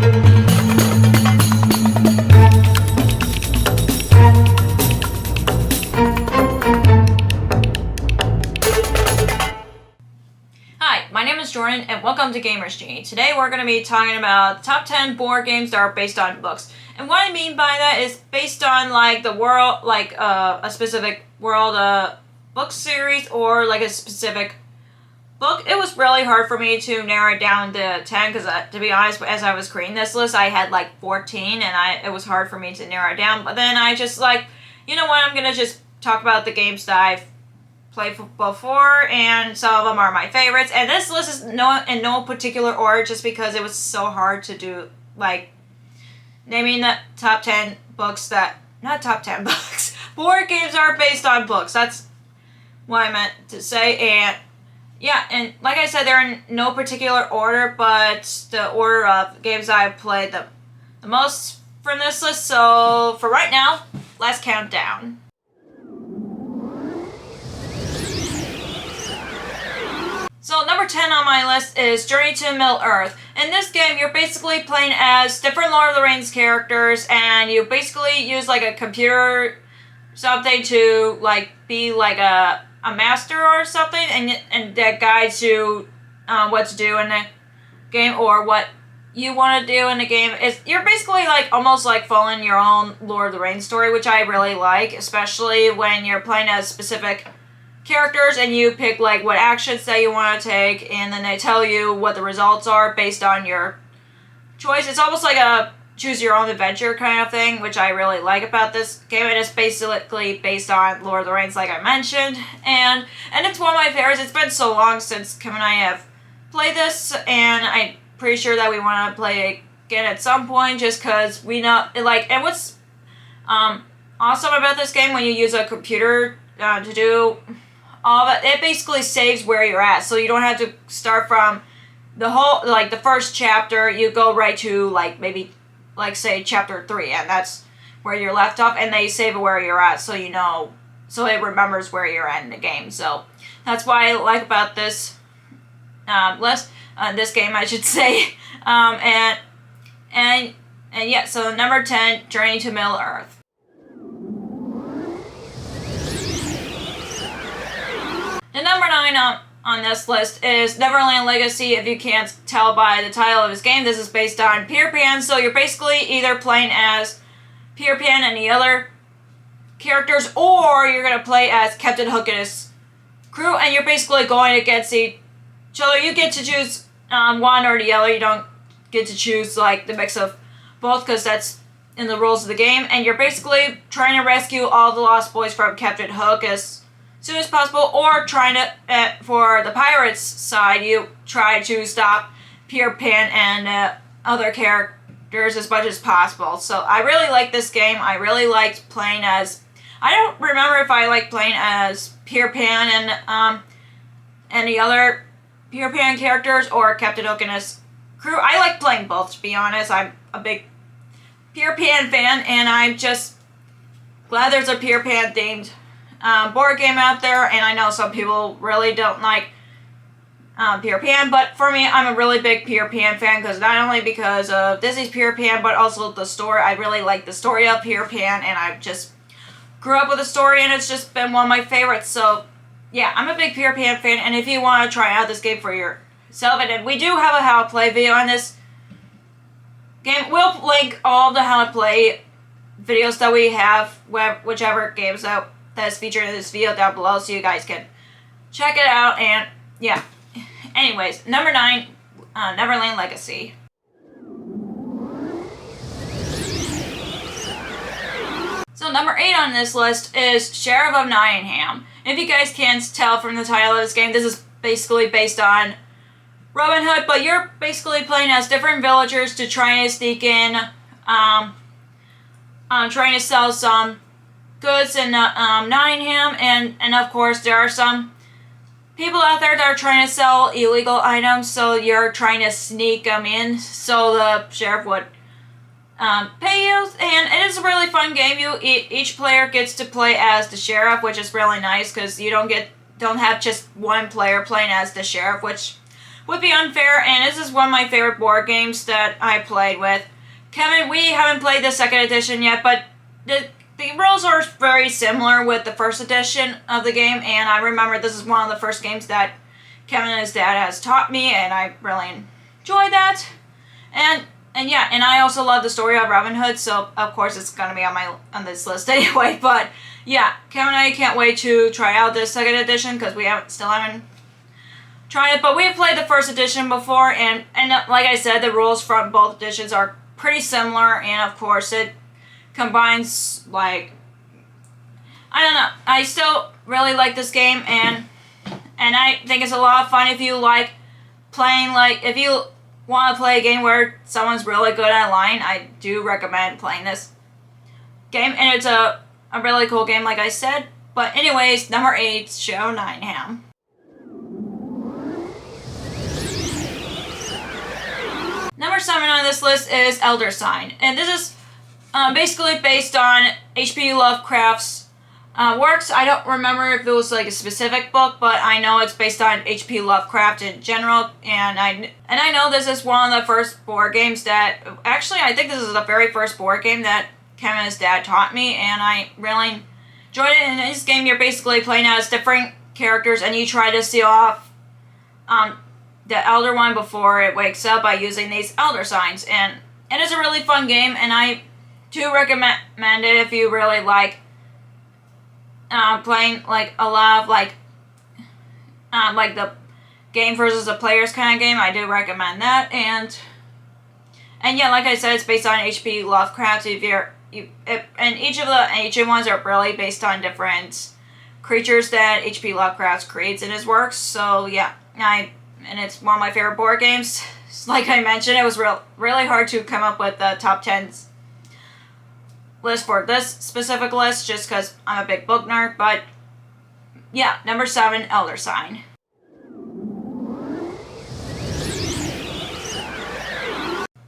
Hi, my name is Jordan, and welcome to Genie. Today we're going to be talking about the top 10 board games that are based on books. And what I mean by that is based on like the world, like a specific world book series or like a specific book. It was really hard for me to narrow it down to 10 because to be honest, as I was creating this list, I had like 14 and it was hard for me to narrow it down. But then I just like, you know what, I'm going to just talk about the games that I've played before, and some of them are my favorites. And this list is in no particular order, just because it was so hard to do, like naming the top 10 books that, not top 10 books, board games are based on books. That's what I meant to say. And yeah, and like I said, they're in no particular order, but the order of games I've played the most from this list. So for right now, let's count down. So number 10 on my list is Journey to Middle-earth. In this game, you're basically playing as different Lord of the Rings characters, and you basically use like a computer something to like be like a master or something, and that guides you what to do in the game or what you want to do in the game. You're basically like almost like following your own Lord of the Rings story, which I really like, especially when you're playing as specific characters and you pick like what actions that you want to take, and then they tell you what the results are based on your choice. It's almost like a choose your own adventure kind of thing, which I really like about this game. And it's basically based on Lord of the Rings, like I mentioned, and it's one of my favorites. It's been so long since Kim and I have played this, and I'm pretty sure that we want to play it again at some point, just because we know like. And what's awesome about this game, when you use a computer to do all of it, it basically saves where you're at, so you don't have to start from the whole, like the first chapter. You go right to like maybe like say chapter 3, and that's where you're left off, and they save where you're at, so you know, so it remembers where you're at in the game. So that's what I like about this list, this game I should say. And yeah, so number 10, Journey to Middle-earth. The number 9 on this list is Neverland Legacy. If you can't tell by the title of this game, this is based on Peter Pan. So you're basically either playing as Peter Pan and the other characters, or you're going to play as Captain Hook and his crew, and you're basically going against each other. You get to choose one or the other. You don't get to choose like the mix of both, because that's in the rules of the game. And you're basically trying to rescue all the lost boys from Captain Hook as soon as possible, or trying to, for the pirates side, you try to stop Peter Pan and other characters as much as possible. So I really like this game. I really liked playing as, I don't remember if I liked playing as Peter Pan and the other Peter Pan characters or Captain Hook and his crew. I like playing both, to be honest. I'm a big Peter Pan fan, and I'm just glad there's a Peter Pan themed board game out there. And I know some people really don't like Peter Pan, but for me, I'm a really big Peter Pan fan, because not only because of Disney's Peter Pan, but also the story. I really like the story of Peter Pan, and I just grew up with the story, and it's just been one of my favorites. So yeah, I'm a big Peter Pan fan, and if you want to try out this game for yourself, and we do have a how to play video on this game. We'll link all the how to play videos that we have, whichever games that is featured in this video down below, so you guys can check it out. And yeah, anyways, number 9, Neverland Legacy. So number 8 on this list is Sheriff of Nottingham. If you guys can't tell from the title of this game, this is basically based on Robin Hood, but you're basically playing as different villagers to try and sneak in, trying to sell some goods in Nottingham, and of course there are some people out there that are trying to sell illegal items, so you're trying to sneak them in so the sheriff would pay you. And it is a really fun game. Each player gets to play as the sheriff, which is really nice, because you don't have just one player playing as the sheriff, which would be unfair, and this is one of my favorite board games that I played with Kevin. We haven't played the second edition yet, but the rules are very similar with the first edition of the game, and I remember this is one of the first games that Kevin and his dad has taught me, and I really enjoyed that. And yeah, and I also love the story of Robin Hood, so of course it's gonna be on this list anyway. But yeah, Kevin and I can't wait to try out this second edition because we still haven't tried it. But we have played the first edition before, and like I said, the rules from both editions are pretty similar, and of course it combines, like, I don't know, I still really like this game, and I think it's a lot of fun if you like playing, like, if you want to play a game where someone's really good at line. I do recommend playing this game, and it's a really cool game, like I said. But anyways, number 8, ofnianham. Number 7 on this list is Elder Sign, and this is basically based on H.P. Lovecraft's works. I don't remember if it was like a specific book, but I know it's based on H.P. Lovecraft in general, and I know this is one of the first board games that, actually I think this is the very first board game that Kevin and his dad taught me, and I really enjoyed it. In this game, you're basically playing as different characters, and you try to seal off the elder one before it wakes up by using these elder signs, and it's a really fun game, and I do recommend it if you really like playing like a lot of like the game versus the players kind of game. I do recommend that, and yeah, like I said, it's based on H.P. Lovecraft. And each of the ancient ones are really based on different creatures that H.P. Lovecraft creates in his works. So yeah, and it's one of my favorite board games. Like I mentioned, it was really hard to come up with the top 10 list for this specific list just because I'm a big book nerd. But yeah, number 7, Elder Sign.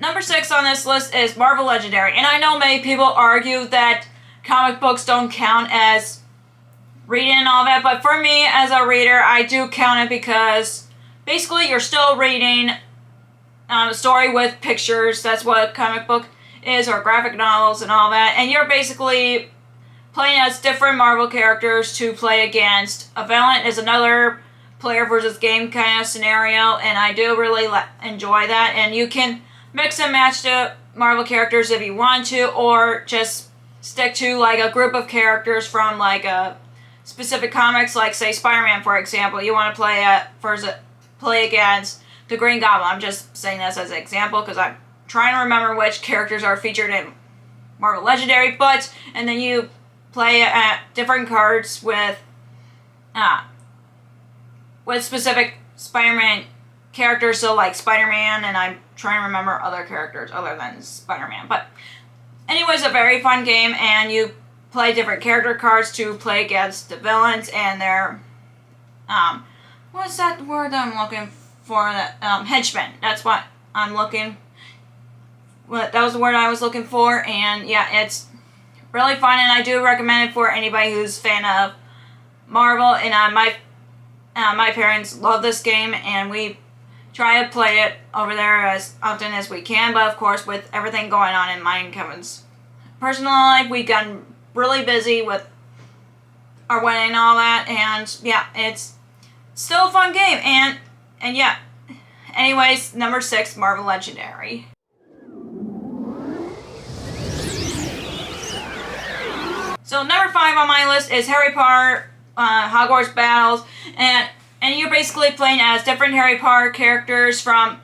Number 6 on this list is Marvel Legendary, and I know many people argue that comic books don't count as reading and all that, but for me as a reader, I do count it because basically you're still reading a story with pictures. That's what a comic book is, or graphic novels and all that, and you're basically playing as different Marvel characters to play against. A villain is another player versus game kind of scenario, and I do really enjoy that. And you can mix and match the Marvel characters if you want to, or just stick to like a group of characters from like a specific comics, like say Spider-Man, for example. You want to play against the Green Goblin. I'm just saying this as an example because I'm trying to remember which characters are featured in Marvel Legendary, and then you play different cards with specific Spider-Man characters, so like Spider-Man, and I'm trying to remember other characters other than Spider-Man. But anyways, a very fun game, and you play different character cards to play against the villains and their what's that word I'm looking for? Henchmen. That's what I'm looking. That was the word I was looking for, and yeah, it's really fun, and I do recommend it for anybody who's a fan of Marvel. And my parents love this game, and we try to play it over there as often as we can. But of course, with everything going on in mine and Kevin's personal life, we've gotten really busy with our wedding and all that, and yeah, it's still a fun game. And yeah, anyways, number 6, Marvel Legendary. So number 5 on my list is Harry Potter, Hogwarts Battles, and you're basically playing as different Harry Potter characters from,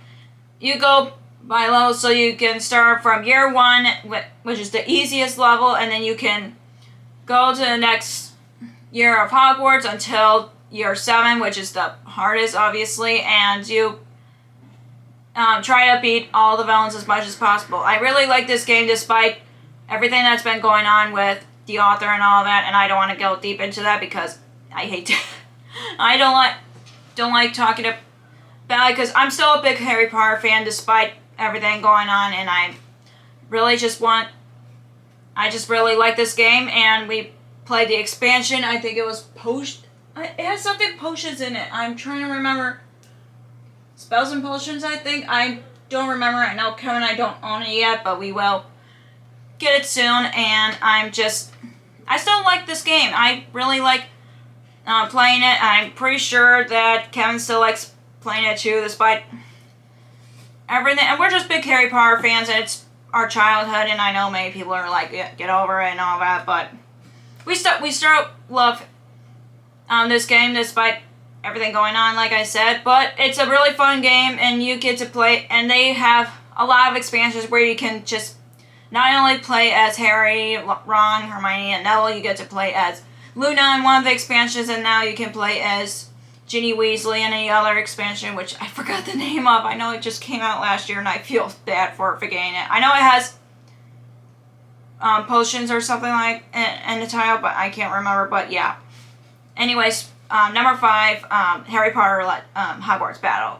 you go by levels, so you can start from year 1, which is the easiest level, and then you can go to the next year of Hogwarts until year 7, which is the hardest, obviously, and you try to beat all the villains as much as possible. I really like this game despite everything that's been going on with the author and all that, and I don't want to go deep into that because I hate to. I don't like talking about it because I'm still a big Harry Potter fan despite everything going on, and I just really like this game, and we played the expansion. I think it was it has something potions in it. I'm trying to remember Spells and Potions, I think. I don't remember. I know Kevin and I don't own it yet, but we will get it soon. And I still like this game. I really like playing it. I'm pretty sure that Kevin still likes playing it too, despite everything. And we're just big Harry Potter fans, and it's our childhood. And I know many people are like, get over it and all that, but we still love this game despite everything going on, like I said. But it's a really fun game, and you get to play, and they have a lot of expansions where you can just not only play as Harry, Ron, Hermione, and Neville, you get to play as Luna in one of the expansions, and now you can play as Ginny Weasley in any other expansion, which I forgot the name of. I know it just came out last year, and I feel bad for forgetting it. I know it has potions or something like in the title, but I can't remember. But yeah. Anyways, number 5, Harry Potter Hogwarts Battle.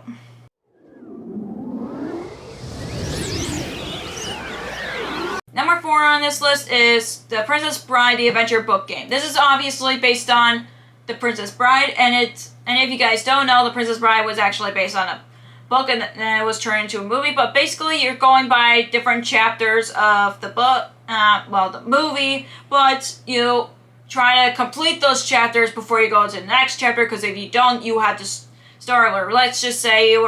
Number 4 on this list is The Princess Bride, the Adventure Book Game. This is obviously based on The Princess Bride, and if you guys don't know, The Princess Bride was actually based on a book, and then it was turned into a movie. But basically, you're going by different chapters of the book, the movie, but you try to complete those chapters before you go to the next chapter, because if you don't, you have to start over. Let's just say you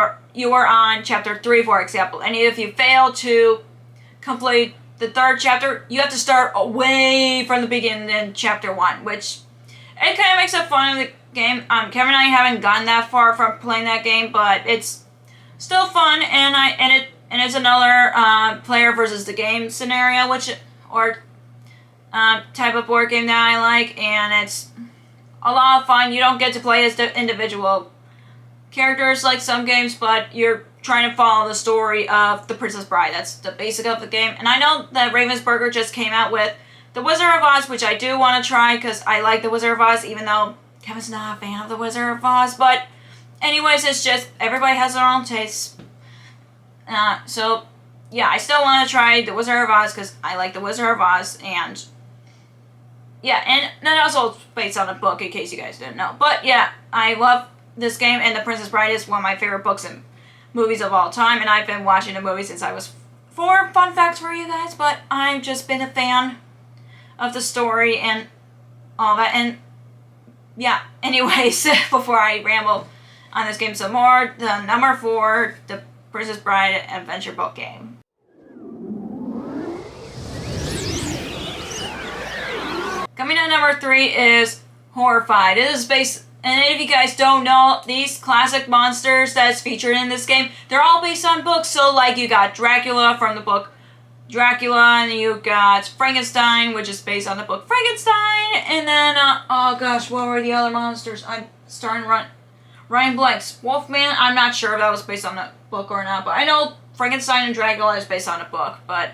were on chapter 3, for example, and if you fail to complete the 3rd chapter, you have to start way from the beginning in chapter 1, which it kind of makes it fun in the game. Kevin and I haven't gotten that far from playing that game, but it's still fun, and it's another player versus the game scenario, type of board game that I like, and it's a lot of fun. You don't get to play as the individual characters like some games, but you're trying to follow the story of The Princess Bride. That's the basic of the game. And I know that Ravensburger just came out with The Wizard of Oz, which I do want to try because I like The Wizard of Oz, even though Kevin's not a fan of The Wizard of Oz. But anyways, it's just everybody has their own tastes. So yeah, I still want to try The Wizard of Oz because I like The Wizard of Oz, and yeah, and that also is based on a book, in case you guys didn't know. But yeah, I love this game, and The Princess Bride is one of my favorite books and movies of all time, and I've been watching the movie since I was 4. Fun facts for you guys, but I've just been a fan of the story and all that. And yeah, anyways, before I ramble on this game some more, the number 4, The Princess Bride Adventure Book Game. Coming in number 3 is Horrified. It is based, and if you guys don't know, these classic monsters that's featured in this game, they're all based on books. So like you got Dracula from the book Dracula, and you got Frankenstein, which is based on the book Frankenstein, and then, oh gosh, what were the other monsters? I'm starting to Ryan Blake's Wolfman. I'm not sure if that was based on a book or not, but I know Frankenstein and Dracula is based on a book. But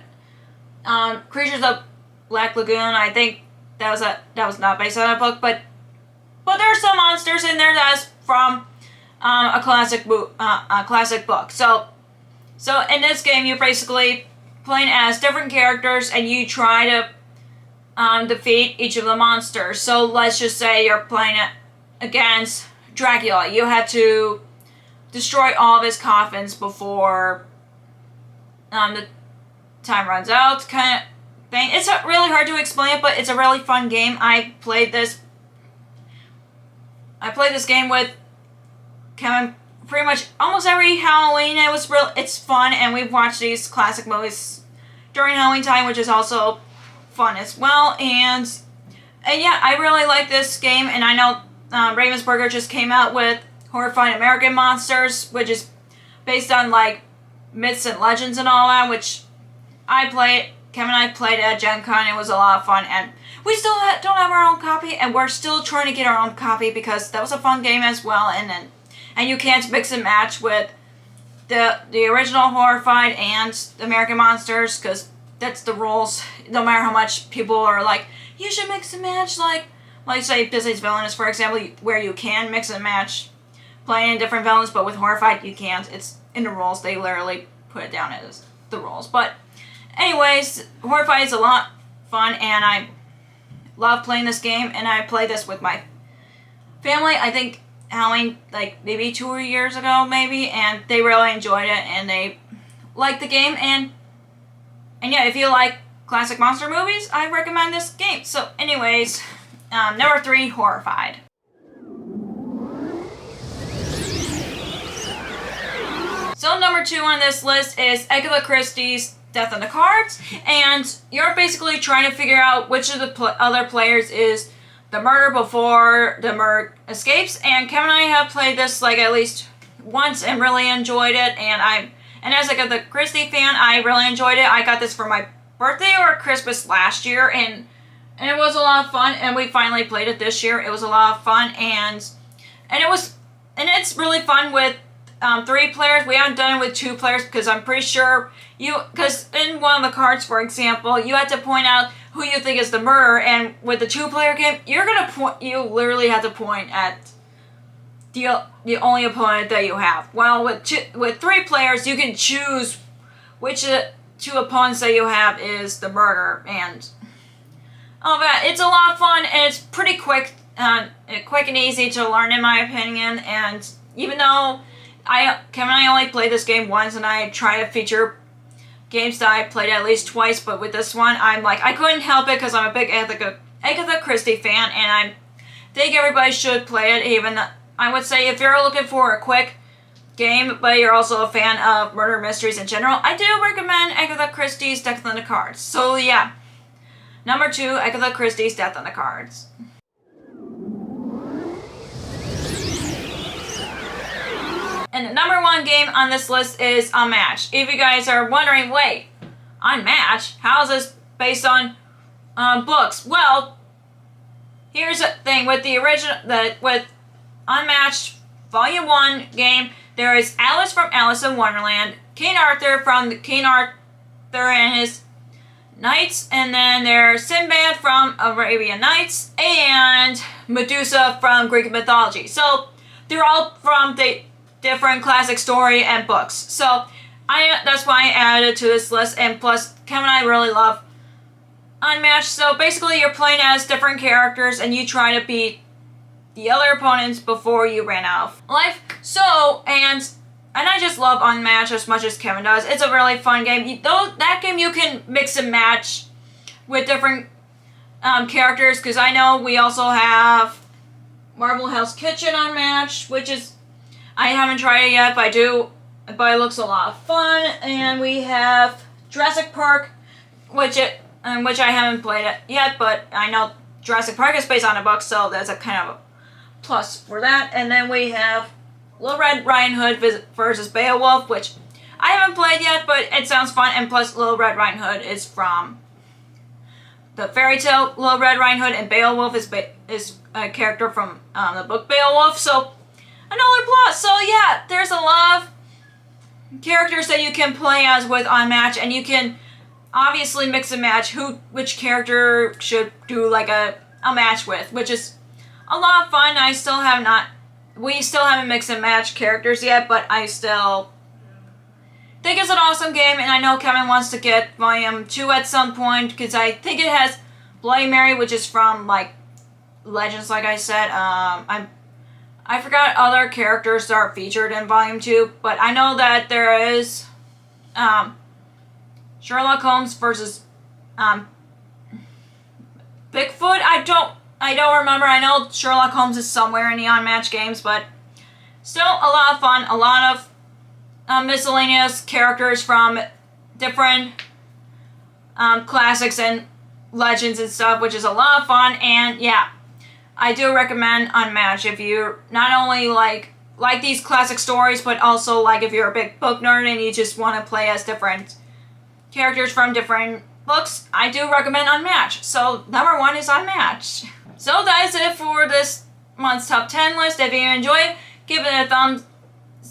Creatures of Black Lagoon, I think that was not based on a book, but there are some monsters in there that's from a classic book. So in this game, you're basically playing as different characters, and you try to defeat each of the monsters. So let's just say you're playing against Dracula. You have to destroy all of his coffins before the time runs out, kind of thing. It's really hard to explain it, but it's a really fun game. I played this game with Kevin pretty much almost every Halloween. It's fun, and we've watched these classic movies during Halloween time, which is also fun as well. And yeah, I really like this game, and I know Ravensburger just came out with Horrified American Monsters, which is based on like myths and legends and all that, which Kevin and I played at Gen Con. It was a lot of fun, and we still don't have our own copy, and we're still trying to get our own copy because that was a fun game as well. And you can't mix and match with the original Horrified and the American Monsters, because that's the rules. No matter how much people are like, you should mix and match, like say Disney's Villainous, for example, where you can mix and match playing different villains, but with Horrified you can't. It's in the rules. They literally put it down as the rules. But anyways, Horrified is a lot of fun, and I love playing this game, and I play this with my family. I think Halloween, like maybe 2 years ago, maybe, and they really enjoyed it and they liked the game. And yeah, if you like classic monster movies, I recommend this game. So, anyways, number 3, Horrified. So number 2 on this list is Agatha Christie's Death on the Cards, and you're basically trying to figure out which of the other players is the murderer before the murder escapes. And Kevin and I have played this like at least once and really enjoyed it. And as like a Christie fan, I really enjoyed it. I got this for my birthday or Christmas last year, and it was a lot of fun. And we finally played it this year. It was a lot of fun, and it's really fun with 3 players. We haven't done it with 2 players because I'm pretty sure because in one of the cards, for example, you had to point out who you think is the murderer, and with the 2-player game, you literally have to point at the only opponent that you have. Well, with 3 players, you can choose which 2 opponents that you have is the murderer, and all that. It's a lot of fun, and it's pretty quick and easy to learn, in my opinion. And even though Kevin and I only played this game once, and I try to feature games that I played at least twice, but with this one, I couldn't help it because I'm a big Agatha Christie fan, and I think everybody should play it. Even I would say if you're looking for a quick game, but you're also a fan of murder mysteries in general, I do recommend Agatha Christie's Death on the Cards. So yeah, number 2, Agatha Christie's Death on the Cards. And the number 1 game on this list is Unmatched. If you guys are wondering, wait, Unmatched? How is this based on books? Well, here's the thing with with Unmatched Volume 1 game, there is Alice from Alice in Wonderland, King Arthur from the King Arthur and his Knights, and then there's Sinbad from Arabian Nights, and Medusa from Greek mythology. So they're all from the different classic story and books. So that's why I added it to this list. And plus, Kevin and I really love Unmatched. So basically, you're playing as different characters, and you try to beat the other opponents before you ran out of life. So and I just love Unmatched as much as Kevin does. It's a really fun game. That game you can mix and match with different characters, because I know we also have Marble Hell's Kitchen Unmatched, which is I haven't tried it yet, but it looks a lot of fun. And we have Jurassic Park, which I haven't played it yet, but I know Jurassic Park is based on a book, so that's a kind of a plus for that. And then we have Little Red Riding Hood versus Beowulf, which I haven't played yet, but it sounds fun. And plus, Little Red Riding Hood is from the fairy tale Little Red Riding Hood, and Beowulf is a character from the book Beowulf. So another plus. So yeah, there's a lot of characters that you can play as with Unmatched, and you can obviously mix and match which character should do like a match with, which is a lot of fun. We still haven't mixed and matched characters yet, but I still think it's an awesome game, and I know Kevin wants to get Volume 2 at some point, because I think it has Bloody Mary, which is from like Legends, like I said. I forgot other characters that are featured in Volume 2, but I know that there is Sherlock Holmes versus Bigfoot. I don't remember. I know Sherlock Holmes is somewhere in the Unmatched games, but still a lot of fun. A lot of miscellaneous characters from different classics and legends and stuff, which is a lot of fun. And yeah, I do recommend Unmatched if you not only like these classic stories, but also like if you're a big book nerd and you just want to play as different characters from different books. I do recommend Unmatched. So number 1 is Unmatched. So that is it for this month's top 10 list. If you enjoy it, give it a thumbs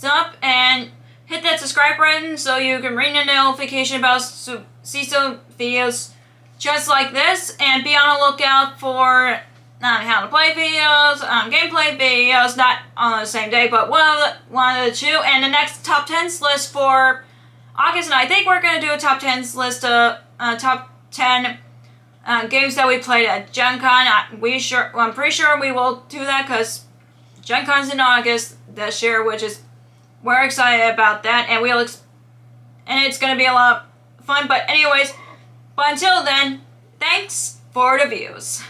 up and hit that subscribe button so you can ring the notification bell to see some videos just like this, and be on the lookout for how to play videos, gameplay videos, not on the same day, but one of the two. And the next top 10s list for August, and I think we're going to do a top 10s list of top 10 games that we played at Gen Con. I'm pretty sure we will do that, because Gen Con's in August this year, which is we're excited about that, and and it's gonna be a lot of fun. But anyways, but until then, thanks for the views.